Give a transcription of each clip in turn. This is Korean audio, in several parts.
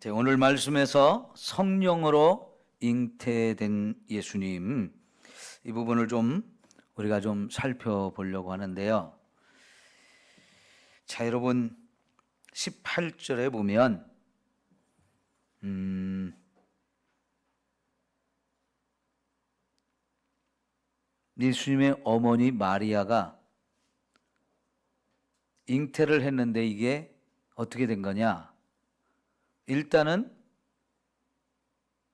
오늘 말씀에서 성령으로 잉태된 예수님, 이 부분을 우리가 살펴보려고 하는데요. 자, 여러분 18절에 보면 예수님의 어머니 마리아가 잉태를 했는데 이게 어떻게 된 거냐? 일단은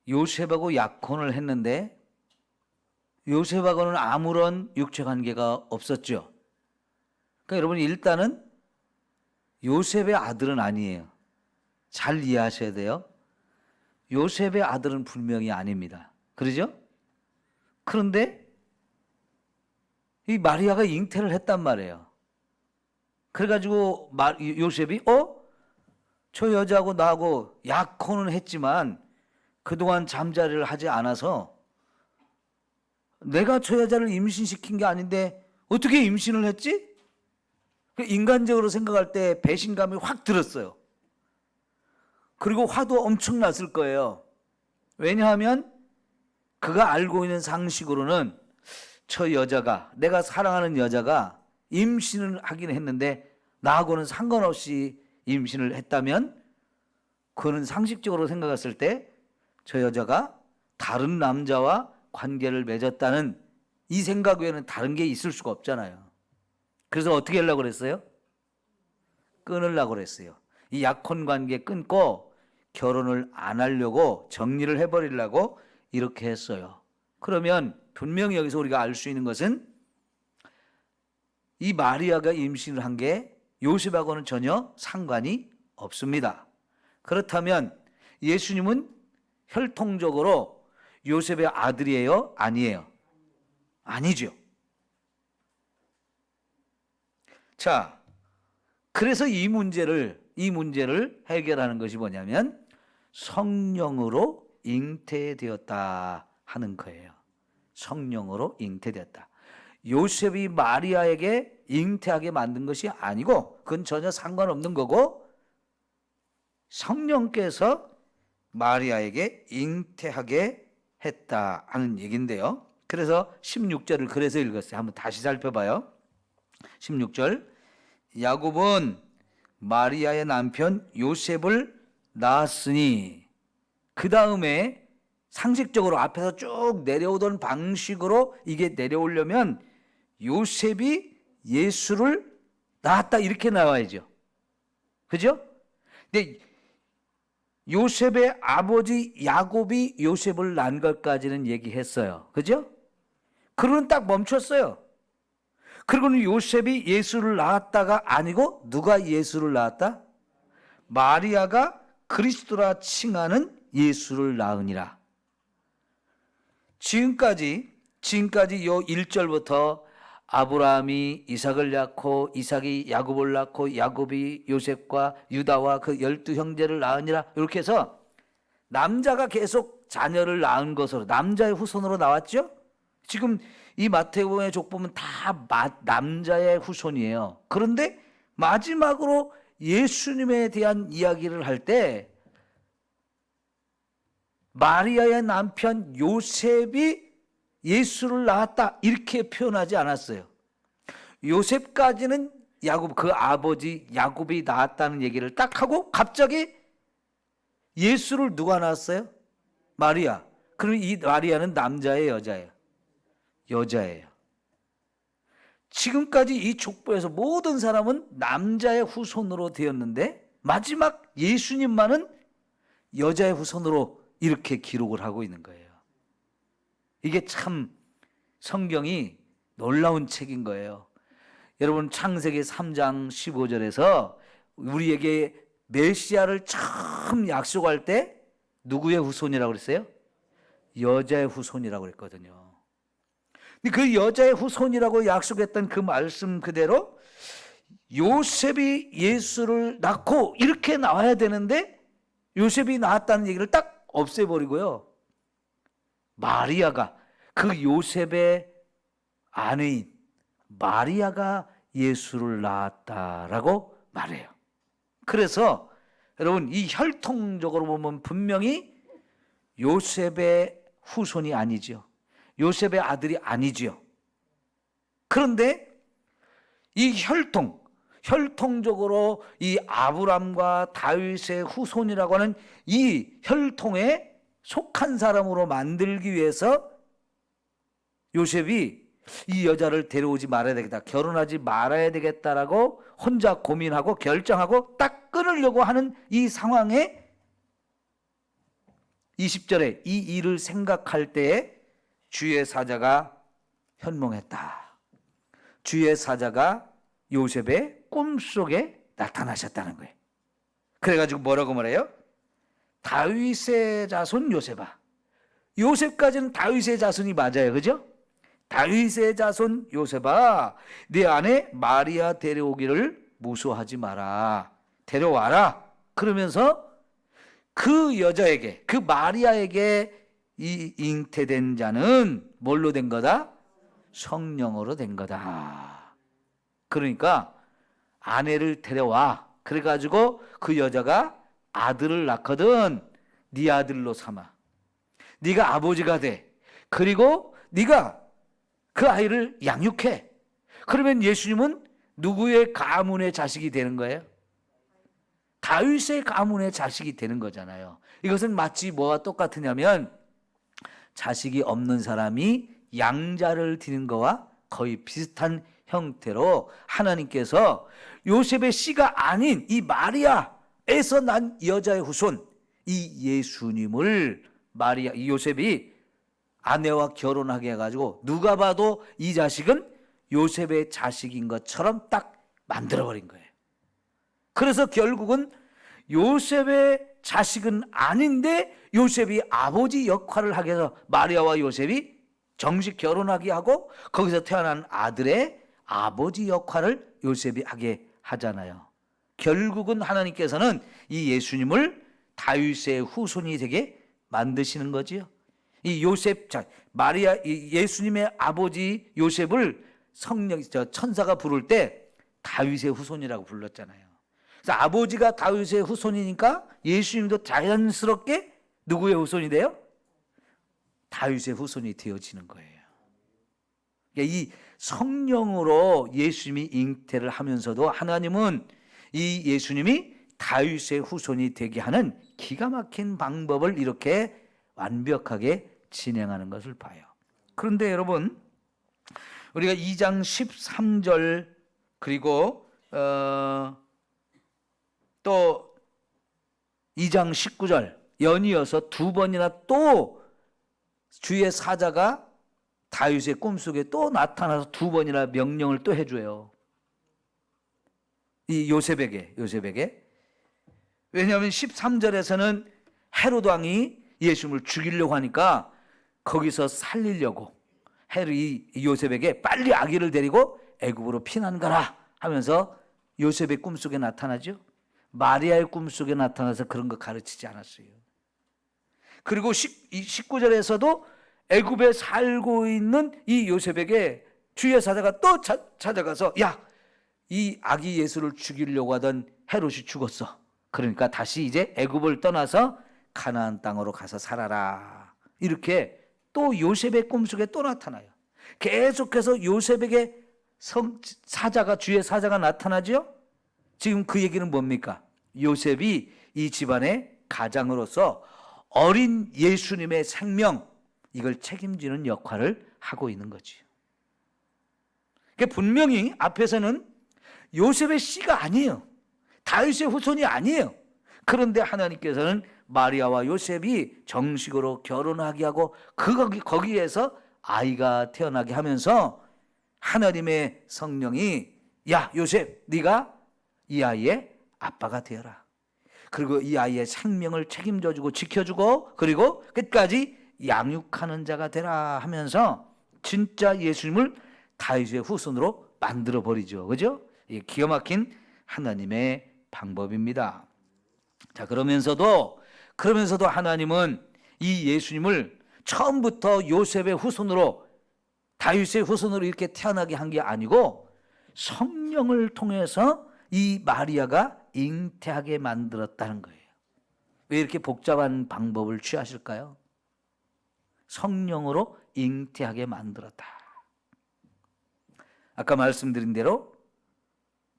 요셉하고 약혼을 했는데 요셉하고는 아무런 육체 관계가 없었죠. 그러니까 여러분 일단은 요셉의 아들은 아니에요. 잘 이해하셔야 돼요. 요셉의 아들은 분명히 아닙니다. 그러죠? 그런데 이 마리아가 잉태를 했단 말이에요. 그래가지고 요셉이 저 여자하고 나하고 약혼은 했지만 그동안 잠자리를 하지 않아서 내가 저 여자를 임신시킨 게 아닌데 어떻게 임신을 했지? 인간적으로 생각할 때 배신감이 확 들었어요. 그리고 화도 엄청 났을 거예요. 왜냐하면 그가 알고 있는 상식으로는 저 여자가, 내가 사랑하는 여자가 임신을 하긴 했는데 나하고는 상관없이 임신을 했다면 그는 상식적으로 생각했을 때 저 여자가 다른 남자와 관계를 맺었다는 이 생각 외에는 다른 게 있을 수가 없잖아요. 그래서 어떻게 하려고 그랬어요? 끊으려고 그랬어요. 이 약혼 관계 끊고 결혼을 안 하려고 정리를 해버리려고 이렇게 했어요. 그러면 분명히 여기서 우리가 알 수 있는 것은 이 마리아가 임신을 한 게 요셉하고는 전혀 상관이 없습니다. 그렇다면 예수님은 혈통적으로 요셉의 아들이에요? 아니에요? 아니죠. 자, 그래서 이 문제를 해결하는 것이 뭐냐면 성령으로 잉태되었다 하는 거예요. 성령으로 잉태되었다. 요셉이 마리아에게 잉태하게 만든 것이 아니고 그건 전혀 상관없는 거고 성령께서 마리아에게 잉태하게 했다 하는 얘기인데요. 그래서 16절을 그래서 읽었어요. 한번 다시 살펴봐요. 16절, 야곱은 마리아의 남편 요셉을 낳았으니, 그 다음에 상식적으로 앞에서 쭉 내려오던 방식으로 이게 내려오려면 요셉이 예수를 낳았다 이렇게 나와야죠. 그죠? 근데 요셉의 아버지 야곱이 요셉을 낳은 것까지는 얘기했어요. 그죠? 그러고는 딱 멈췄어요. 그리고는 요셉이 예수를 낳았다가 아니고 누가 예수를 낳았다? 마리아가 그리스도라 칭하는 예수를 낳으니라. 지금까지 요 1절부터 아브라함이 이삭을 낳고 이삭이 야곱을 낳고 야곱이 요셉과 유다와 그 12형제를 낳으니라 이렇게 해서 남자가 계속 자녀를 낳은 것으로 남자의 후손으로 나왔죠. 지금 이 마태복음의 족보면 다 남자의 후손이에요. 그런데 마지막으로 예수님에 대한 이야기를 할 때 마리아의 남편 요셉이 예수를 낳았다 이렇게 표현하지 않았어요. 요셉까지는 야곱, 그 아버지 야곱이 낳았다는 얘기를 딱 하고 갑자기 예수를 누가 낳았어요? 마리아. 그럼 이 마리아는 남자예요, 여자예요? 여자예요. 지금까지 이 족보에서 모든 사람은 남자의 후손으로 되었는데 마지막 예수님만은 여자의 후손으로 이렇게 기록을 하고 있는 거예요. 이게 참 성경이 놀라운 책인 거예요. 여러분 창세기 3장 15절에서 우리에게 메시아를 처음 약속할 때 누구의 후손이라고 그랬어요? 여자의 후손이라고 그랬거든요. 근데 그 여자의 후손이라고 약속했던 그 말씀 그대로 요셉이 예수를 낳고 이렇게 나와야 되는데 요셉이 낳았다는 얘기를 딱 없애버리고요. 마리아가, 그 요셉의 아내인 마리아가 예수를 낳았다라고 말해요. 그래서 여러분, 이 혈통적으로 보면 분명히 요셉의 후손이 아니죠. 요셉의 아들이 아니지요. 그런데 이 혈통적으로 이 아브람과 다윗의 후손이라고 하는 이 혈통에 속한 사람으로 만들기 위해서 요셉이 이 여자를 데려오지 말아야 되겠다, 결혼하지 말아야 되겠다라고 혼자 고민하고 결정하고 딱 끊으려고 하는 이 상황에 20절에 이 일을 생각할 때에 주의 사자가 현몽했다. 주의 사자가 요셉의 꿈속에 나타나셨다는 거예요. 그래가지고 뭐라고 말해요? 다윗의 자손 요셉아. 요셉까지는 다윗의 자손이 맞아요, 그죠? 다윗의 자손 요셉아, 네 아내 마리아 데려오기를 무수하지 마라. 데려와라. 그러면서 그 여자에게, 그 마리아에게 이 잉태된 자는 뭘로 된 거다? 성령으로 된 거다. 그러니까 아내를 데려와. 그래가지고 그 여자가 아들을 낳거든 네 아들로 삼아. 네가 아버지가 돼. 그리고 네가 그 아이를 양육해. 그러면 예수님은 누구의 가문의 자식이 되는 거예요? 다윗의 가문의 자식이 되는 거잖아요. 이것은 마치 뭐와 똑같으냐면 자식이 없는 사람이 양자를 드리는 거와 거의 비슷한 형태로 하나님께서 요셉의 씨가 아닌 이 마리아에서 난 여자의 후손, 이 예수님을 마리아, 이 요셉이 아내와 결혼하게 해가지고 누가 봐도 이 자식은 요셉의 자식인 것처럼 딱 만들어버린 거예요. 그래서 결국은 요셉의 자식은 아닌데 요셉이 아버지 역할을 하게 해서 마리아와 요셉이 정식 결혼하게 하고 거기서 태어난 아들의 아버지 역할을 요셉이 하게 하잖아요. 결국은 하나님께서는 이 예수님을 다윗의 후손이 되게 만드시는 거지요. 이 요셉, 마리아, 예수님의 아버지 요셉을 천사가 부를 때 다윗의 후손이라고 불렀잖아요. 그래서 아버지가 다윗의 후손이니까 예수님도 자연스럽게 누구의 후손이 돼요? 다윗의 후손이 되어지는 거예요. 그러니까 이 성령으로 예수님이 잉태를 하면서도 하나님은 이 예수님이 다윗의 후손이 되게 하는 기가 막힌 방법을 이렇게 완벽하게 진행하는 것을 봐요. 그런데 여러분, 우리가 2장 13절 그리고 또 2장 19절 연이어서 두 번이나 또 주의 사자가 다윗의 꿈속에 또 나타나서 두 번이나 명령을 또 해줘요. 이 요셉에게. 왜냐하면 13절에서는 헤롯 왕이 예수님을 죽이려고 하니까 거기서 살리려고 이 요셉에게 빨리 아기를 데리고 애굽으로 피난 가라 하면서 요셉의 꿈속에 나타나죠. 마리아의 꿈속에 나타나서 그런 거 가르치지 않았어요. 그리고 19절에서도 애굽에 살고 있는 이 요셉에게 주의 사자가 또 찾아가서 야, 이 아기 예수를 죽이려고 하던 헤롯이 죽었어. 그러니까 다시 이제 애굽을 떠나서 가나안 땅으로 가서 살아라. 이렇게 또 요셉의 꿈속에 또 나타나요. 계속해서 요셉에게 주의 사자가 나타나죠. 지금 그 얘기는 뭡니까? 요셉이 이 집안의 가장으로서 어린 예수님의 생명, 이걸 책임지는 역할을 하고 있는 거지. 그러니까 분명히 앞에서는 요셉의 씨가 아니에요. 다윗의 후손이 아니에요. 그런데 하나님께서는 마리아와 요셉이 정식으로 결혼하게 하고 거기에서 아이가 태어나게 하면서 하나님의 성령이 야, 요셉, 네가 이 아이의 아빠가 되어라. 그리고 이 아이의 생명을 책임져주고 지켜주고 그리고 끝까지 양육하는 자가 되라 하면서 진짜 예수님을 다윗의 후손으로 만들어 버리죠. 그죠? 기가 막힌 하나님의 방법입니다. 자, 그러면서도 하나님은 이 예수님을 처음부터 요셉의 후손으로 다윗의 후손으로 이렇게 태어나게 한 게 아니고 성령을 통해서 이 마리아가 잉태하게 만들었다는 거예요. 왜 이렇게 복잡한 방법을 취하실까요? 성령으로 잉태하게 만들었다. 아까 말씀드린 대로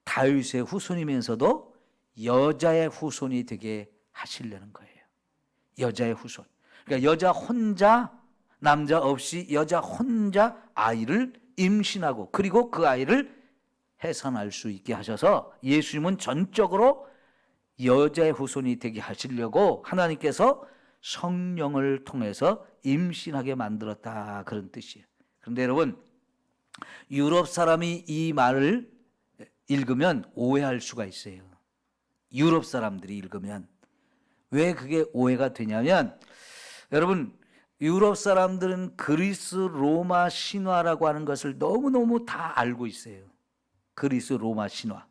다윗의 후손이면서도 여자의 후손이 되게 하시려는 거예요. 여자의 후손. 그러니까 여자 혼자, 남자 없이 여자 혼자 아이를 임신하고 그리고 그 아이를 해산할 수 있게 하셔서 예수님은 전적으로 여자의 후손이 되게 하시려고 하나님께서 성령을 통해서 임신하게 만들었다, 그런 뜻이에요. 그런데 여러분, 유럽 사람이 이 말을 읽으면 오해할 수가 있어요. 유럽 사람들이 읽으면. 왜 그게 오해가 되냐면, 여러분, 유럽 사람들은 그리스 로마 신화라고 하는 것을 너무너무 다 알고 있어요. 그리스 로마 신화.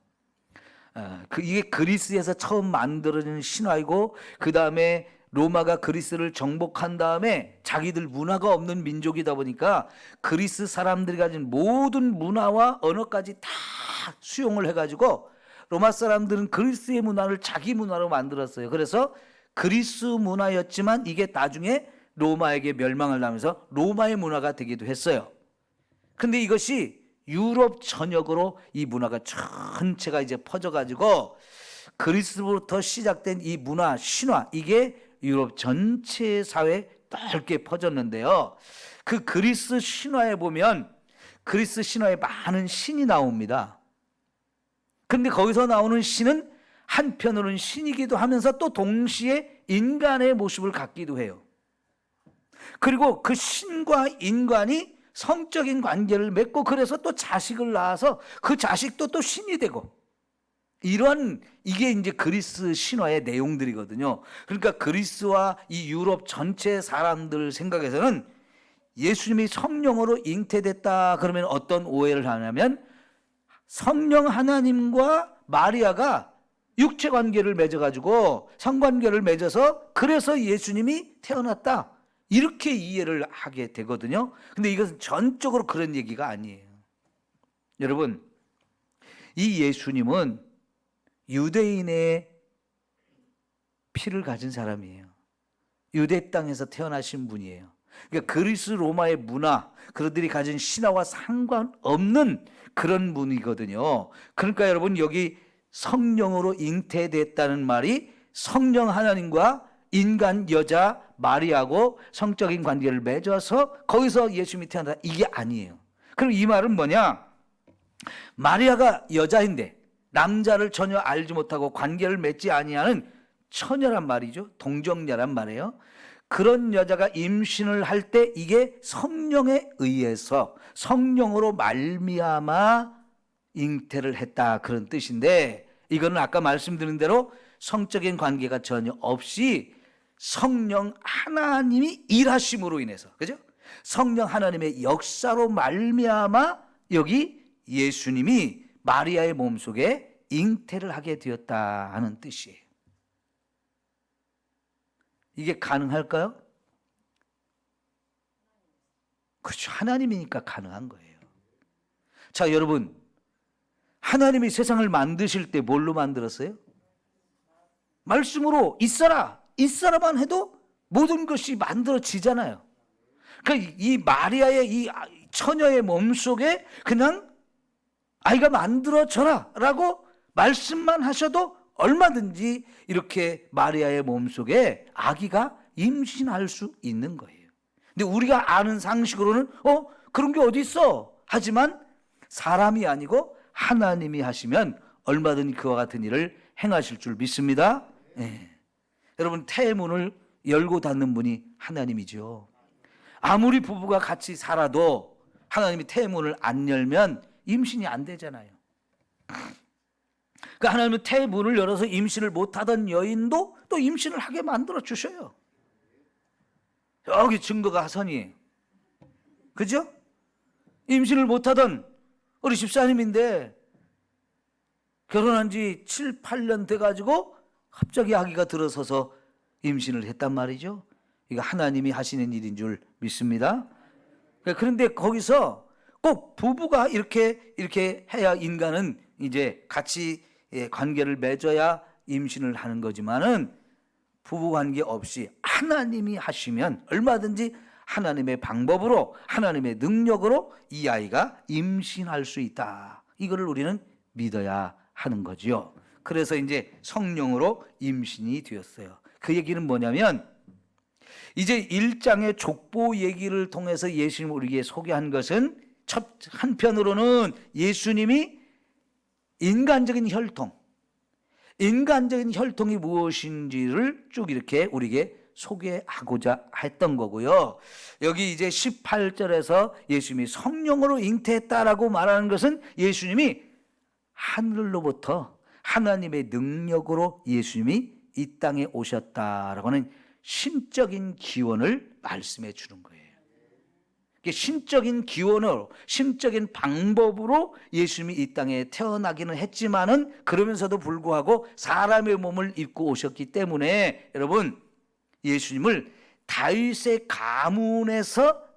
이게 그리스에서 처음 만들어진 신화이고, 그 다음에 로마가 그리스를 정복한 다음에 자기들 문화가 없는 민족이다 보니까 그리스 사람들이 가진 모든 문화와 언어까지 다 수용을 해가지고 로마 사람들은 그리스의 문화를 자기 문화로 만들었어요. 그래서 그리스 문화였지만 이게 나중에 로마에게 멸망을 하면서 로마의 문화가 되기도 했어요. 근데 이것이 유럽 전역으로 이 문화가 전체가 이제 퍼져가지고 그리스부터 시작된 이 문화, 신화, 이게 유럽 전체 사회에 넓게 퍼졌는데요. 그 그리스 신화에 보면 그리스 신화에 많은 신이 나옵니다. 그런데 거기서 나오는 신은 한편으로는 신이기도 하면서 또 동시에 인간의 모습을 갖기도 해요. 그리고 그 신과 인간이 성적인 관계를 맺고 그래서 또 자식을 낳아서 그 자식도 또 신이 되고, 이런 이게 이제 그리스 신화의 내용들이거든요. 그러니까 그리스와 이 유럽 전체 사람들 생각에서는 예수님이 성령으로 잉태됐다 그러면 어떤 오해를 하냐면, 성령 하나님과 마리아가 육체 관계를 맺어가지고 성관계를 맺어서 그래서 예수님이 태어났다, 이렇게 이해를 하게 되거든요. 근데 이것은 전적으로 그런 얘기가 아니에요. 여러분, 이 예수님은 유대인의 피를 가진 사람이에요. 유대 땅에서 태어나신 분이에요. 그러니까 그리스 로마의 문화, 그들이 가진 신화와 상관없는 그런 분이거든요. 그러니까 여러분, 여기 성령으로 잉태됐다는 말이 성령 하나님과 인간 여자 마리아하고 성적인 관계를 맺어서 거기서 예수님이 태어났다, 이게 아니에요. 그럼 이 말은 뭐냐? 마리아가 여자인데 남자를 전혀 알지 못하고 관계를 맺지 아니하는 처녀란 말이죠. 동정녀란 말이에요. 그런 여자가 임신을 할 때 이게 성령에 의해서 성령으로 말미암아 잉태를 했다, 그런 뜻인데, 이거는 아까 말씀드린 대로 성적인 관계가 전혀 없이 성령 하나님이 일하심으로 인해서, 그죠? 성령 하나님의 역사로 말미암아 여기 예수님이 마리아의 몸속에 잉태를 하게 되었다 하는 뜻이에요. 이게 가능할까요? 그렇죠. 하나님이니까 가능한 거예요. 자, 여러분, 하나님이 세상을 만드실 때 뭘로 만들었어요? 말씀으로 있어라만 해도 모든 것이 만들어지잖아요. 그러니까 이 마리아의 이 처녀의 몸속에 그냥 아이가 만들어져라 라고 말씀만 하셔도 얼마든지 이렇게 마리아의 몸속에 아기가 임신할 수 있는 거예요. 근데 우리가 아는 상식으로는 그런 게 어디 있어? 하지만 사람이 아니고 하나님이 하시면 얼마든지 그와 같은 일을 행하실 줄 믿습니다. 네. 여러분, 태문을 열고 닫는 분이 하나님이죠. 아무리 부부가 같이 살아도 하나님이 태문을 안 열면 임신이 안 되잖아요. 그러니까 하나님은 태문을 열어서 임신을 못하던 여인도 또 임신을 하게 만들어 주셔요. 여기 증거가 하선이에요. 그죠? 임신을 못하던 우리 집사님인데 결혼한 지 7, 8년 돼가지고 갑자기 아기가 들어서서 임신을 했단 말이죠. 이거 하나님이 하시는 일인 줄 믿습니다. 그런데 거기서 꼭 부부가 이렇게 해야 인간은 이제 같이 관계를 맺어야 임신을 하는 거지만은 부부관계 없이 하나님이 하시면 얼마든지 하나님의 방법으로 하나님의 능력으로 이 아이가 임신할 수 있다. 이거를 우리는 믿어야 하는 거지요. 그래서 이제 성령으로 임신이 되었어요. 그 얘기는 뭐냐면 이제 1장의 족보 얘기를 통해서 예수님을 우리에게 소개한 것은 한편으로는 예수님이 인간적인 혈통이 무엇인지를 쭉 이렇게 우리에게 소개하고자 했던 거고요. 여기 이제 18절에서 예수님이 성령으로 잉태했다라고 말하는 것은 예수님이 하늘로부터 하나님의 능력으로 예수님이 이 땅에 오셨다라고 하는 신적인 기원을 말씀해 주는 거예요. 신적인 기원으로, 신적인 방법으로 예수님이 이 땅에 태어나기는 했지만은 그러면서도 불구하고 사람의 몸을 입고 오셨기 때문에 여러분, 예수님을 다윗의 가문에서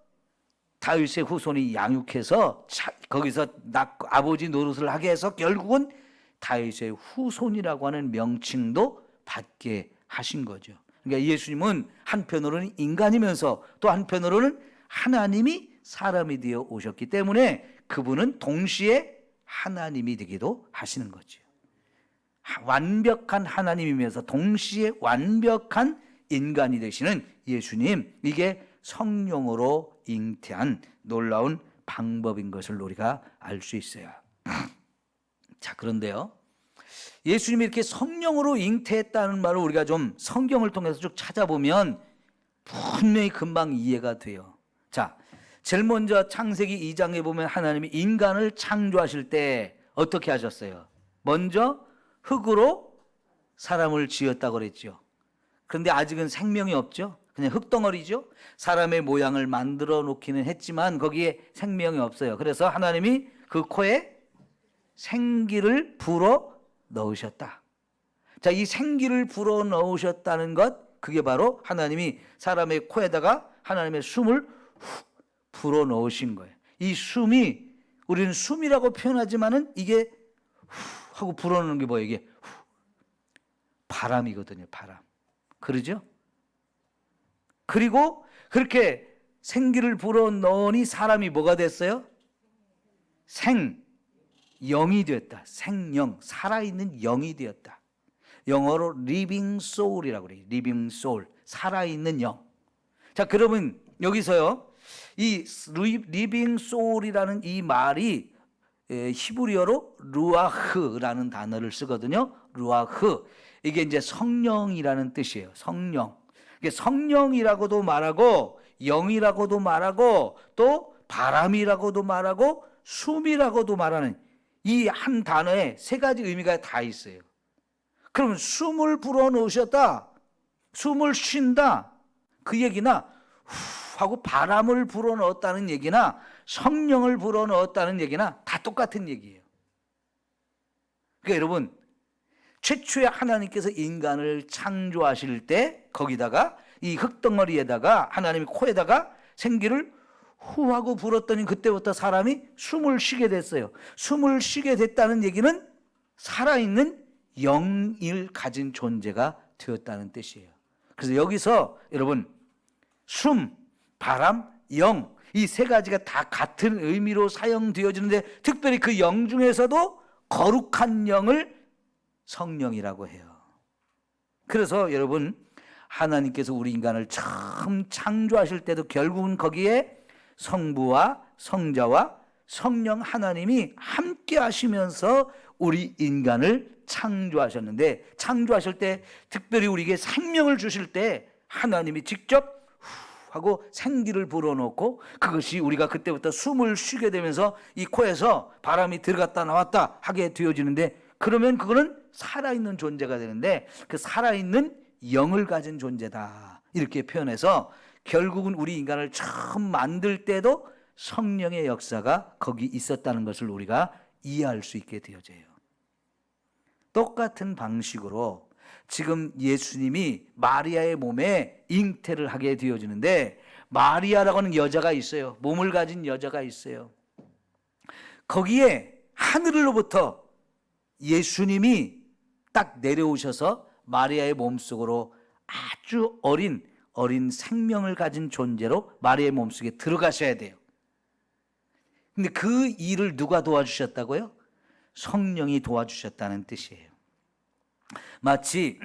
다윗의 후손이 양육해서 거기서 아버지 노릇을 하게 해서 결국은 다윗의 후손이라고 하는 명칭도 받게 하신 거죠. 그러니까 예수님은 한편으로는 인간이면서 또 한편으로는 하나님이 사람이 되어 오셨기 때문에 그분은 동시에 하나님이 되기도 하시는 거죠. 완벽한 하나님이면서 동시에 완벽한 인간이 되시는 예수님, 이게 성령으로 잉태한 놀라운 방법인 것을 우리가 알 수 있어요. 자, 그런데요, 예수님이 이렇게 성령으로 잉태했다는 말을 우리가 좀 성경을 통해서 쭉 찾아보면 분명히 금방 이해가 돼요. 자, 제일 먼저 창세기 2장에 보면 하나님이 인간을 창조하실 때 어떻게 하셨어요? 먼저 흙으로 사람을 지었다고 그랬죠. 그런데 아직은 생명이 없죠. 그냥 흙덩어리죠. 사람의 모양을 만들어 놓기는 했지만 거기에 생명이 없어요. 그래서 하나님이 그 코에 생기를 불어 넣으셨다. 자, 이 생기를 불어 넣으셨다는 것, 그게 바로 하나님이 사람의 코에다가 하나님의 숨을 훅 불어 넣으신 거예요. 이 숨이, 우리는 숨이라고 표현하지만은 이게 후 하고 불어 넣는 게 뭐예요? 이게 후, 바람이거든요. 바람. 그러죠? 그리고 그렇게 생기를 불어 넣으니 사람이 뭐가 됐어요? 영이 되었다. 생영, 살아있는 영이 되었다. 영어로 living soul이라고 그래요. living soul, 살아있는 영. 자, 그러면 여기서요, 이 living soul이라는 이 말이 히브리어로 루아흐라는 단어를 쓰거든요. 루아흐. 이게 이제 성령이라는 뜻이에요. 성령. 성령이라고도 말하고 영이라고도 말하고 또 바람이라고도 말하고 숨이라고도 말하는 이 한 단어에 세 가지 의미가 다 있어요. 그러면 숨을 불어넣으셨다, 숨을 쉰다, 그 얘기나 후 하고 바람을 불어넣었다는 얘기나 성령을 불어넣었다는 얘기나 다 똑같은 얘기예요. 그러니까 여러분, 최초에 하나님께서 인간을 창조하실 때 거기다가 이 흙덩어리에다가 하나님이 코에다가 생기를 후 하고 불었더니 그때부터 사람이 숨을 쉬게 됐어요. 숨을 쉬게 됐다는 얘기는 살아있는 영을 가진 존재가 되었다는 뜻이에요. 그래서 여기서 여러분, 숨, 바람, 영, 이 세 가지가 다 같은 의미로 사용되어지는데 특별히 그 영 중에서도 거룩한 영을 성령이라고 해요. 그래서 여러분, 하나님께서 우리 인간을 처음 창조하실 때도 결국은 거기에 성부와 성자와 성령 하나님이 함께 하시면서 우리 인간을 창조하셨는데, 창조하실 때 특별히 우리에게 생명을 주실 때 하나님이 직접 후 하고 생기를 불어넣고 그것이 우리가 그때부터 숨을 쉬게 되면서 이 코에서 바람이 들어갔다 나왔다 하게 되어지는데, 그러면 그거는 살아있는 존재가 되는데 그 살아있는 영을 가진 존재다, 이렇게 표현해서 결국은 우리 인간을 처음 만들 때도 성령의 역사가 거기 있었다는 것을 우리가 이해할 수 있게 되어져요. 똑같은 방식으로 지금 예수님이 마리아의 몸에 잉태를 하게 되어지는데, 마리아라고 하는 여자가 있어요. 몸을 가진 여자가 있어요. 거기에 하늘로부터 예수님이 딱 내려오셔서 마리아의 몸속으로 아주 어린 생명을 가진 존재로 마리아의 몸속에 들어가셔야 돼요. 근데 그 일을 누가 도와주셨다고요? 성령이 도와주셨다는 뜻이에요. 마치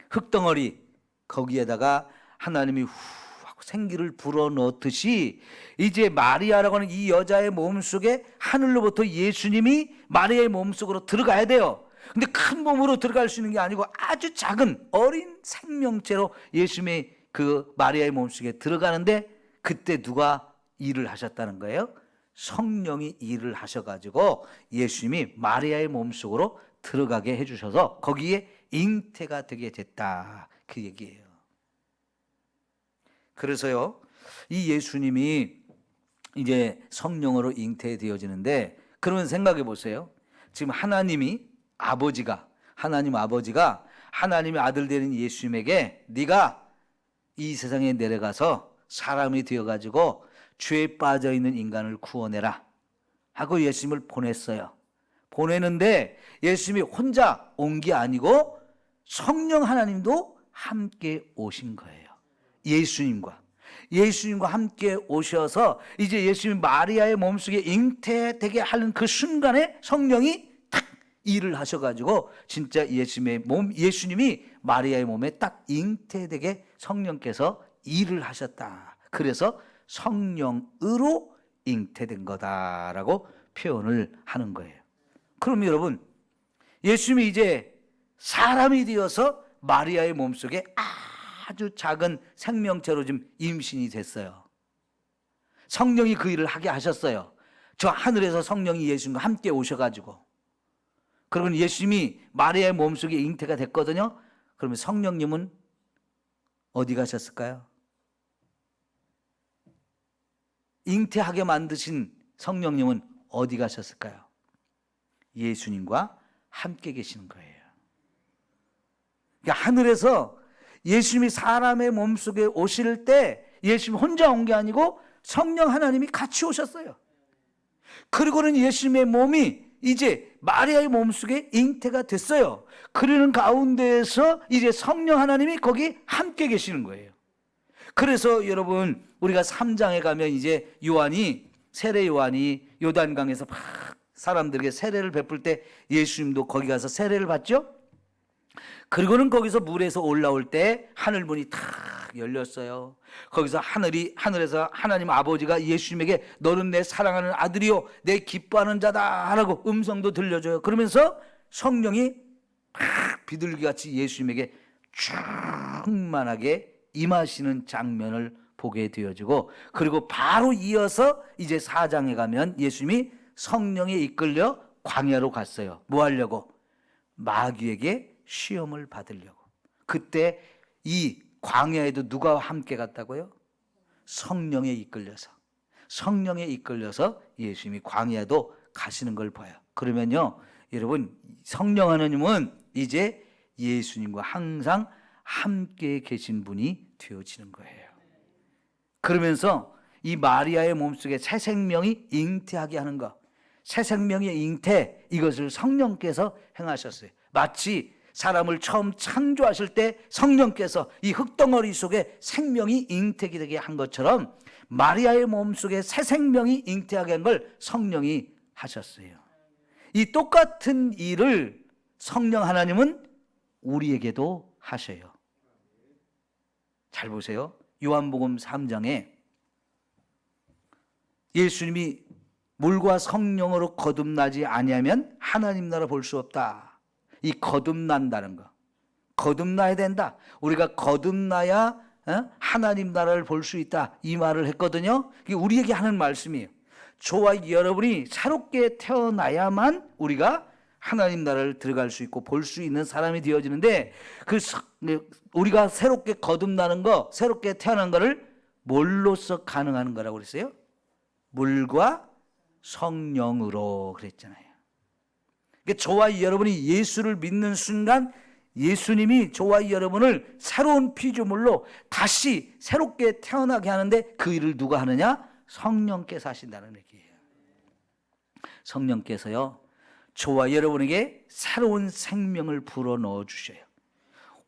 흙덩어리 거기에다가 하나님이 후 하고 생기를 불어넣듯이 이제 마리아라고 하는 이 여자의 몸속에 하늘로부터 예수님이 마리아의 몸속으로 들어가야 돼요. 근데 큰 몸으로 들어갈 수 있는 게 아니고 아주 작은 어린 생명체로 예수님의 그 마리아의 몸속에 들어가는데, 그때 누가 일을 하셨다는 거예요? 성령이 일을 하셔가지고 예수님이 마리아의 몸속으로 들어가게 해주셔서 거기에 잉태가 되게 됐다, 그 얘기예요. 그래서요, 이 예수님이 이제 성령으로 잉태되어지는데, 그러면 생각해 보세요. 지금 하나님 아버지가 하나님의 아들 되는 예수님에게 네가 이 세상에 내려가서 사람이 되어가지고 죄에 빠져있는 인간을 구원해라 하고 예수님을 보냈어요. 보내는데 예수님이 혼자 온 게 아니고 성령 하나님도 함께 오신 거예요. 예수님과 함께 오셔서 이제 예수님이 마리아의 몸속에 잉태되게 하는 그 순간에 성령이 딱 일을 하셔가지고 진짜 예수님이 마리아의 몸에 딱 잉태되게 성령께서 일을 하셨다. 그래서 성령으로 잉태된 거다라고 표현을 하는 거예요. 그럼 여러분, 예수님이 이제 사람이 되어서 마리아의 몸속에 아주 작은 생명체로 좀 임신이 됐어요. 성령이 그 일을 하게 하셨어요. 저 하늘에서 성령이 예수님과 함께 오셔가지고, 그러면 예수님이 마리아의 몸속에 잉태가 됐거든요. 그러면 성령님은 어디 가셨을까요? 잉태하게 만드신 성령님은 어디 가셨을까요? 예수님과 함께 계시는 거예요. 그러니까 하늘에서 예수님이 사람의 몸속에 오실 때 예수님 혼자 온 게 아니고 성령 하나님이 같이 오셨어요. 그리고는 예수님의 몸이 이제 마리아의 몸속에 잉태가 됐어요. 그러는 가운데에서 이제 성령 하나님이 거기 함께 계시는 거예요. 그래서 여러분, 우리가 3장에 가면 이제 세례 요한이 요단강에서 막 사람들에게 세례를 베풀 때 예수님도 거기 가서 세례를 받죠. 그리고는 거기서 물에서 올라올 때 하늘문이 탁 열렸어요. 거기서 하늘에서 하나님 아버지가 예수님에게 너는 내 사랑하는 아들이요 내 기뻐하는 자다 라고 음성도 들려줘요. 그러면서 성령이 탁 비둘기같이 예수님에게 충만하게 임하시는 장면을 보게 되어지고, 그리고 바로 이어서 이제 4장에 가면 예수님이 성령에 이끌려 광야로 갔어요. 뭐 하려고? 마귀에게 시험을 받으려고. 그때 이 광야에도 누가 함께 갔다고요? 성령에 이끌려서 예수님이 광야도 가시는 걸 봐요. 그러면요, 여러분, 성령 하나님은 이제 예수님과 항상 함께 계신 분이 되어지는 거예요. 그러면서 이 마리아의 몸속에 새 생명이 잉태하게 하는 것, 새 생명의 잉태, 이것을 성령께서 행하셨어요. 마치 사람을 처음 창조하실 때 성령께서 이 흙덩어리 속에 생명이 잉태되게 한 것처럼 마리아의 몸속에 새 생명이 잉태하게 한 걸 성령이 하셨어요. 이 똑같은 일을 성령 하나님은 우리에게도 하셔요. 잘 보세요. 요한복음 3장에 예수님이 물과 성령으로 거듭나지 아니하면 하나님 나라 볼 수 없다. 이 거듭난다는 거, 거듭나야 된다. 우리가 거듭나야 하나님 나라를 볼 수 있다, 이 말을 했거든요. 이게 우리에게 하는 말씀이에요. 저와 여러분이 새롭게 태어나야만 우리가 하나님 나라를 들어갈 수 있고 볼 수 있는 사람이 되어지는데, 우리가 새롭게 거듭나는 거, 새롭게 태어난 거를 뭘로써 가능한 거라고 그랬어요? 물과 성령으로 그랬잖아요. 그러니까 저와 여러분이 예수를 믿는 순간 예수님이 저와 여러분을 새로운 피조물로 다시 새롭게 태어나게 하는데, 그 일을 누가 하느냐? 성령께서 하신다는 얘기예요. 성령께서요, 저와 여러분에게 새로운 생명을 불어넣어 주셔요.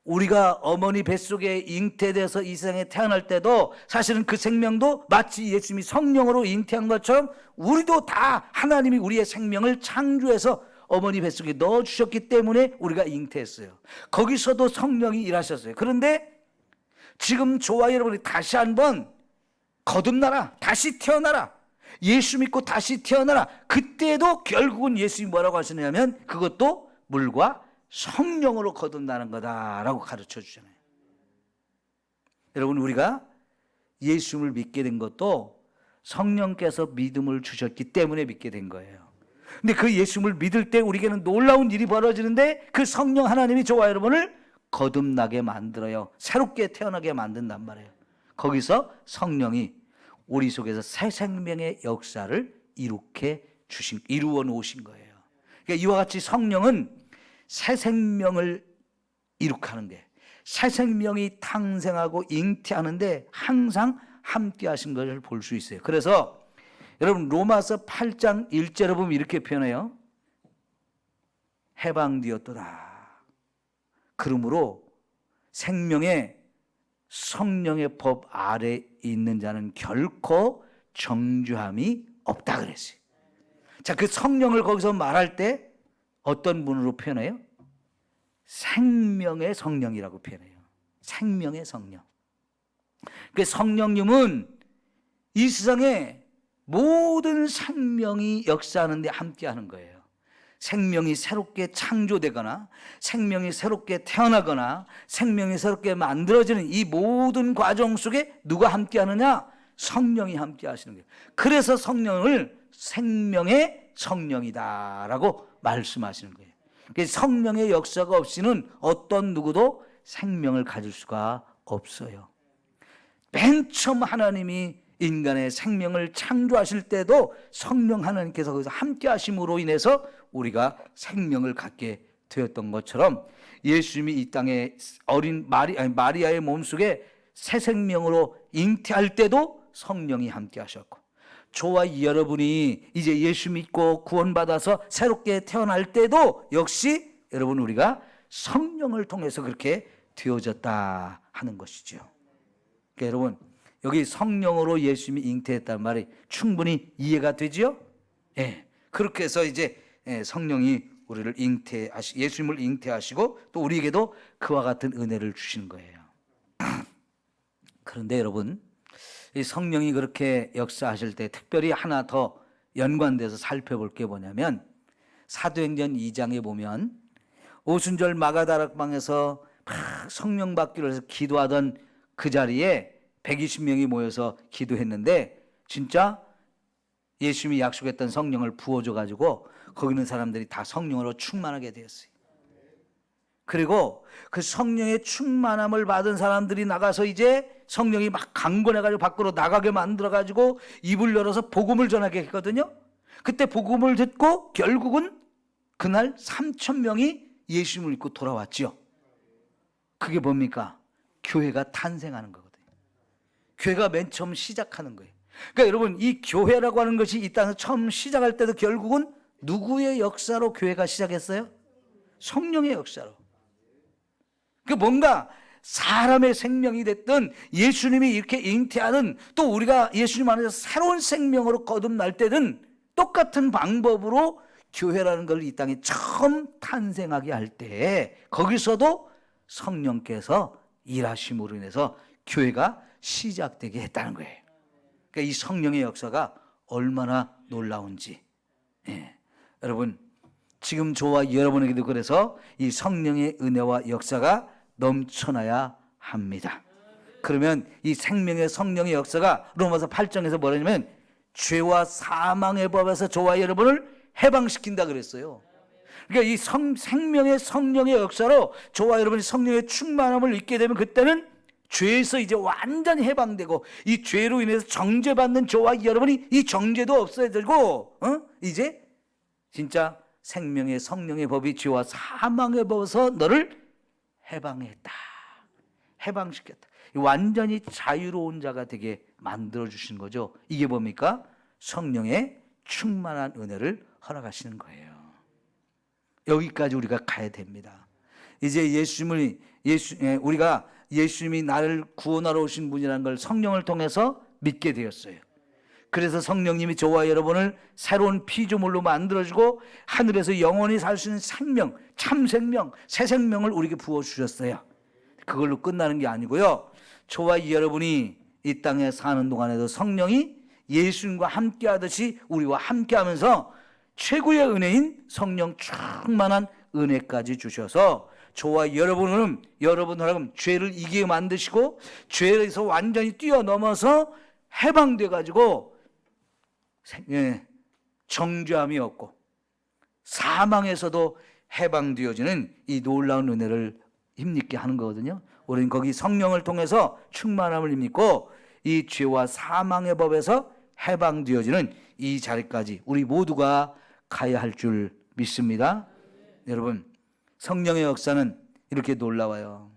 우리가 어머니 뱃속에 잉태돼서 이 세상에 태어날 때도 사실은 그 생명도 마치 예수님이 성령으로 잉태한 것처럼 우리도 다 하나님이 우리의 생명을 창조해서 어머니 뱃속에 넣어주셨기 때문에 우리가 잉태했어요. 거기서도 성령이 일하셨어요. 그런데 지금 저와 여러분이 다시 한번 거듭나라, 다시 태어나라, 예수 믿고 다시 태어나라. 그때도 결국은 예수님이 뭐라고 하시냐면 그것도 물과 성령으로 거듭나는 거다라고 가르쳐 주잖아요. 여러분, 우리가 예수님을 믿게 된 것도 성령께서 믿음을 주셨기 때문에 믿게 된 거예요. 근데 그 예수님을 믿을 때 우리에게는 놀라운 일이 벌어지는데 그 성령 하나님이 저와 여러분을 거듭나게 만들어요. 새롭게 태어나게 만든단 말이에요. 거기서 성령이 우리 속에서 새 생명의 역사를 이루어 놓으신 거예요. 그러니까 이와 같이 성령은 새 생명을 이룩하는 게, 새 생명이 탄생하고 잉태하는데 항상 함께 하신 것을 볼 수 있어요. 그래서 여러분 로마서 8장 1절에 보면 이렇게 표현해요. 해방되었도다. 그러므로 생명의 성령의 법 아래 있는 자는 결코 정죄함이 없다 그랬어요. 자, 그 성령을 거기서 말할 때 어떤 분으로 표현해요? 생명의 성령이라고 표현해요. 생명의 성령. 그 성령님은 이 세상에 모든 생명이 역사하는 데 함께하는 거예요. 생명이 새롭게 창조되거나 생명이 새롭게 태어나거나 생명이 새롭게 만들어지는 이 모든 과정 속에 누가 함께하느냐? 성령이 함께하시는 거예요. 그래서 성령을 생명의 성령이다라고 말씀하시는 거예요. 성령의 역사가 없이는 어떤 누구도 생명을 가질 수가 없어요. 맨 처음 하나님이 인간의 생명을 창조하실 때도 성령 하나님께서 거기서 함께 하심으로 인해서 우리가 생명을 갖게 되었던 것처럼 예수님이 이 땅에 어린 마리아의 몸속에 새 생명으로 잉태할 때도 성령이 함께 하셨고, 저와 여러분이 이제 예수 믿고 구원받아서 새롭게 태어날 때도 역시 여러분 우리가 성령을 통해서 그렇게 되어졌다 하는 것이죠. 그러니까 여러분 여기 성령으로 예수님이 잉태했다는 말이 충분히 이해가 되죠? 예. 그렇게 해서 이제 성령이 우리를 예수님을 잉태하시고 또 우리에게도 그와 같은 은혜를 주시는 거예요. 그런데 여러분, 이 성령이 그렇게 역사하실 때 특별히 하나 더 연관돼서 살펴볼 게 뭐냐면 사도행전 2장에 보면 오순절 마가다락방에서 막 성령 받기로 해서 기도하던 그 자리에 120명이 모여서 기도했는데 진짜 예수님이 약속했던 성령을 부어줘가지고 거기 있는 사람들이 다 성령으로 충만하게 되었어요. 그리고 그 성령의 충만함을 받은 사람들이 나가서 이제 성령이 막 강권해가지고 밖으로 나가게 만들어가지고 입을 열어서 복음을 전하게 했거든요. 그때 복음을 듣고 결국은 그날 3,000명이 예수님을 믿고 돌아왔죠. 그게 뭡니까? 교회가 탄생하는 거거든요. 교회가 맨 처음 시작하는 거예요. 그러니까 여러분 이 교회라고 하는 것이 이 땅에서 처음 시작할 때도 결국은 누구의 역사로 교회가 시작했어요? 성령의 역사로. 그 뭔가 사람의 생명이 됐든 예수님이 이렇게 잉태하든 또 우리가 예수님 안에서 새로운 생명으로 거듭날 때든 똑같은 방법으로 교회라는 걸 이 땅에 처음 탄생하게 할 때 거기서도 성령께서 일하심으로 인해서 교회가 시작되게 했다는 거예요. 그러니까 이 성령의 역사가 얼마나 놀라운지. 예. 여러분 지금 저와 여러분에게도 그래서 이 성령의 은혜와 역사가 넘쳐나야 합니다. 그러면 이 생명의 성령의 역사가 로마서 8장에서 뭐라냐면 죄와 사망의 법에서 저와 여러분을 해방시킨다 그랬어요. 그러니까 이 생명의 성령의 역사로 저와 여러분이 성령의 충만함을 잊게 되면 그때는 죄에서 이제 완전히 해방되고 이 죄로 인해서 정죄받는 저와 여러분이 이 정죄도 없어지고 이제 진짜 생명의 성령의 법이 죄와 사망의 법에서 너를 해방했다. 해방시켰다. 완전히 자유로운 자가 되게 만들어주신 거죠. 이게 뭡니까? 성령의 충만한 은혜를 허락하시는 거예요. 여기까지 우리가 가야 됩니다. 이제 우리가 예수님이 나를 구원하러 오신 분이라는 걸 성령을 통해서 믿게 되었어요. 그래서 성령님이 저와 여러분을 새로운 피조물로 만들어주고 하늘에서 영원히 살 수 있는 생명, 참 생명, 새 생명을 우리에게 부어주셨어요. 그걸로 끝나는 게 아니고요, 저와 여러분이 이 땅에 사는 동안에도 성령이 예수님과 함께 하듯이 우리와 함께 하면서 최고의 은혜인 성령 충만한 은혜까지 주셔서 저와 여러분은 죄를 이기게 만드시고 죄에서 완전히 뛰어넘어서 해방돼 가지고 정죄함이 없고 사망에서도 해방되어지는 이 놀라운 은혜를 힘입게 하는 거거든요. 우리는 거기 성령을 통해서 충만함을 힘입고 이 죄와 사망의 법에서 해방되어지는 이 자리까지 우리 모두가 가야 할 줄 믿습니다. 여러분, 성령의 역사는 이렇게 놀라워요.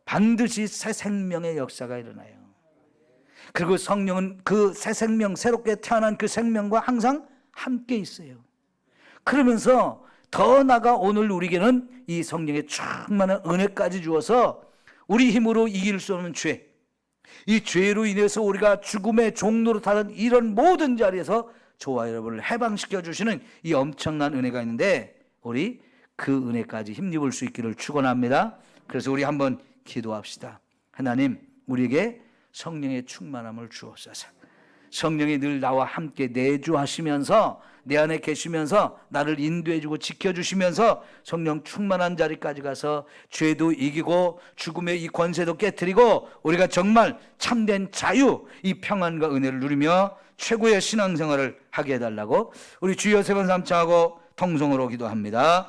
반드시 새 생명의 역사가 일어나요. 그리고 성령은 그 새 생명, 새롭게 태어난 그 생명과 항상 함께 있어요. 그러면서 더 나아가 오늘 우리에게는 이 성령의 충만한 은혜까지 주어서 우리 힘으로 이길 수 없는 죄, 이 죄로 인해서 우리가 죽음의 종로로 타는 이런 모든 자리에서 저와 여러분을 해방시켜 주시는 이 엄청난 은혜가 있는데 우리 그 은혜까지 힘입을 수 있기를 축원합니다. 그래서 우리 한번 기도합시다. 하나님, 우리에게 성령의 충만함을 주옵소서. 성령이 늘 나와 함께 내주하시면서 내 안에 계시면서 나를 인도해주고 지켜주시면서 성령 충만한 자리까지 가서 죄도 이기고 죽음의 이 권세도 깨트리고 우리가 정말 참된 자유, 이 평안과 은혜를 누리며 최고의 신앙생활을 하게 해달라고 우리 주여 세 번 삼창하고 통성으로 기도합니다.